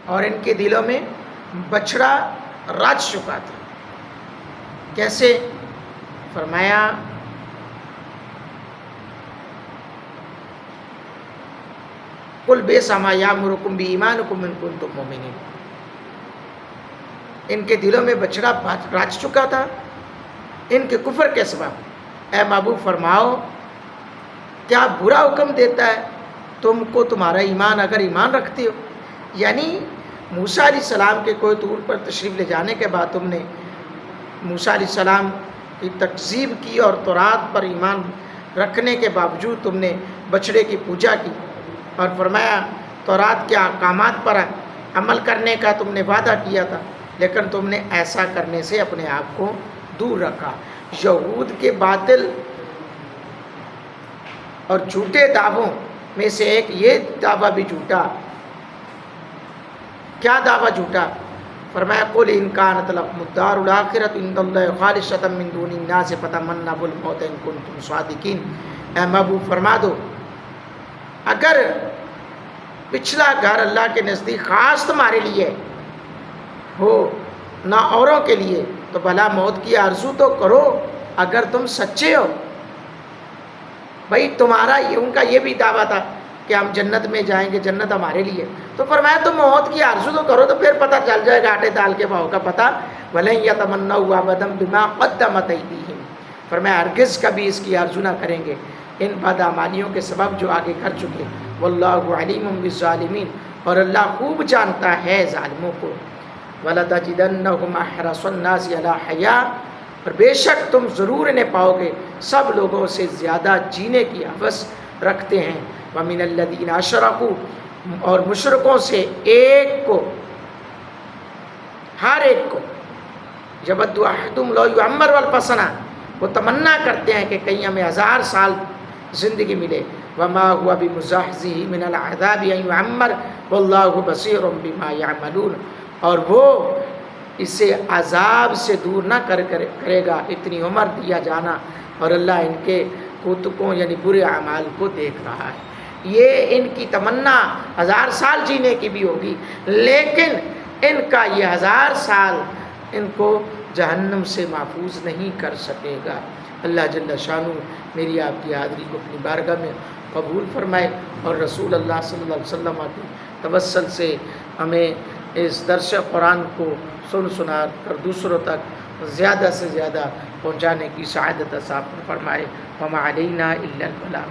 اور ان کے دلوں میں بچھڑا رچ چکا تھا۔ کیسے؟ فرمایا قُلْ بِئْسَ مَا يَأْمُرُكُمْ بِإِيمَانِكُمْ إِن كُنتُم مُؤْمِنِينَ۔ ان کے دلوں میں بچھڑا رچ چکا تھا ان کے کفر کے سبب۔ اے محبوب فرماؤ کیا برا حکم دیتا ہے تم کو تمہارا ایمان اگر ایمان رکھتے ہو؟ یعنی موسیٰ علیہ السلام کے کوئی طور پر تشریف لے جانے کے بعد تم نے موسیٰ علیہ السلام کی تکذیب کی اور تورات پر ایمان رکھنے کے باوجود تم نے بچڑے کی پوجا کی، اور فرمایا تورات کے احکامات پر عمل کرنے کا تم نے وعدہ کیا تھا، لیکن تم نے ایسا کرنے سے اپنے آپ کو دور رکھا۔ یہود کے باطل اور جھوٹے دعووں میں سے ایک یہ دعویٰ بھی جھوٹا۔ کیا دعویٰ جھوٹا؟ فرمایا قُلْ إِنْ كَانَتْ لَكُمُ الدَّارُ الْآخِرَةُ عِنْدَ اللَّهِ خَالِصَةً مِّن دُونِ النَّاسِ فَتَمَنَّوُا الْمَوْتَ إِن كُنتُمْ صَادِقِينَ۔ اے محبوب فرما دو اگر پچھلا گھر اللہ کے نزدیک خاص تمہارے لیے ہو نہ اوروں کے لیے تو بھلا موت کی آرزو تو کرو اگر تم سچے ہو۔ بھائی تمہارا ان کا یہ بھی دعویٰ تھا کہ ہم جنت میں جائیں گے، جنت ہمارے لیے، تو فرمایا تم موت کی آرزو تو کرو تو پھر پتہ چل جائے گا آٹے دال کے بھاؤ کا پتہ۔ وَلَن يَتَمَنَّوْهُ أَبَدًا بِمَا قَدَّمَتْ أَيْدِيهِمْ۔ فرمایا ہرگز کبھی اس کی آرزو نہ کریں گے ان بدعمالیوں کے سبب جو آگے کر چکے۔ وَاللَّهُ عَلِيمٌ بِالظَّالِمِينَ، اور اللہ خوب جانتا ہے ظالموں کو۔ وَلَتَجِدَنَّهُمْ أَحْرَصَ النَّاسِ عَلَىٰ حَيَاةٍ، اور بے شک تم ضرور انہیں پاؤ گے سب لوگوں سے زیادہ جینے کی ہوس رکھتے ہیں۔ وَمِنَ الَّذِينَ أَشْرَكُوا، اور مشرکوں سے ایک کو، ہر ایک کو، يَوَدُّ أَحَدُهُمْ لَوْ يُعَمَّرُ أَلْفَ سَنَةٍ، وہ تمنا کرتے ہیں کہ کہیں ہمیں 1000 سال زندگی ملے۔ وَمَا هُوَ بِمُزَحْزِحِهِ مِنَ الْعَذَابِ أَن يُعَمَّرَ وَاللَّهُ بَصِيرٌ بِمَا يَعْمَلُونَ، اور وہ اسے عذاب سے دور نہ کرے گا اتنی عمر دیا جانا، اور اللہ ان کے کوتکوں یعنی برے اعمال کو دیکھ رہا ہے۔ یہ ان کی تمنا 1000 سال جینے کی بھی ہوگی، لیکن ان کا یہ 1000 سال ان کو جہنم سے محفوظ نہیں کر سکے گا۔ اللہ جل شانہ میری آپ کی حاضری کو اپنی بارگاہ میں قبول فرمائے، اور رسول اللہ صلی اللہ علیہ وسلم کے توسل سے ہمیں اس درس قرآن کو سنا کر دوسروں تک زیادہ سے زیادہ پہنچانے کی سعادت عطا فرمائے۔ وما علینا الا البلاغ۔